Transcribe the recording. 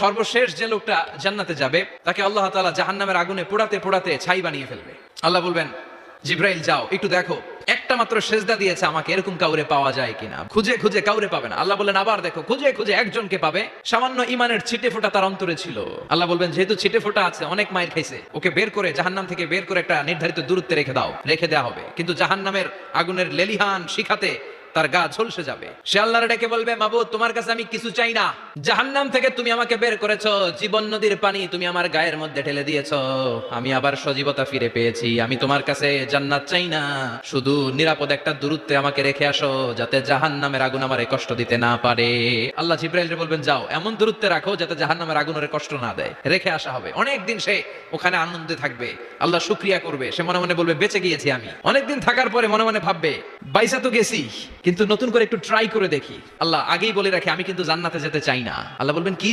সর্বশেষ যে লোকটা জান্নাতে যাবে তাকে আল্লাহ তাআলা জাহান্নামের আগুনে পোড়াতে পোড়াতে ছাই বানিয়ে ফেলবে। আল্লাহ বলবেন, জিব্রাইল যাও একটু দেখো একটা মাত্র সেজদা দিয়েছে আমাকে, এরকম কাউরে পাওয়া যায় কিনা। খুঁজে খুঁজে কাউরে পাবে না। আল্লাহ বললেন আবার দেখো, খুঁজে খুঁজে একজনকে পাবে, সামান্য ইমানের ছিটে ফোঁটা তার অন্তরে ছিল। আল্লাহ বলবেন যেহেতু ছিটে ফোঁটা আছে, অনেক মায়ের খাইছে, ওকে বের করে জাহান্নাম থেকে বের করে একটা নির্ধারিত দূরত্বে রেখে দাও, রেখে দেওয়া হবে। কিন্তু জাহান্নামের আগুনের লেলিহান শিখাতে তার গা ঝলসে যাবে। সে আল্লাহর ডেকে বলবে, মাবুদ তোমার কাছে আমি কিছু চাই না, জাহান্নাম থেকে তুমি আমাকে বের করেছো, জীবন নদীর পানি তুমি আমার গায়ের মধ্যে ঢেলে দিয়েছো, আমি আবার সজীবতা ফিরে পেয়েছি, আমি তোমার কাছে জান্নাত চাই না, শুধু নিরাপদ একটা দূরত্বে আমাকে রেখে আসো যাতে জাহান্নামের আগুন আমারে কষ্ট দিতে না পারে। আল্লাহ জিব্রাইলকে বলবেন যাও এমন দূরত্বে রাখো যাতে জাহান্নামের আগুন ওরে কষ্ট না দেয়। রেখে আসা হবে। অনেকদিন সে ওখানে আনন্দে থাকবে, আল্লাহ শুকরিয়া করবে, সে মনে মনে বলবে বেঁচে গিয়েছি আমি। অনেকদিন থাকার পরে মনে মনে ভাববে বাইসা তো গেছি, কিন্তু নতুন করে একটু ট্রাই করে দেখি। আল্লাহ আগেই বলে রাখে আমি কিন্তু জান্নাতে যেতে চাই না। আল্লাহ বলবেন কি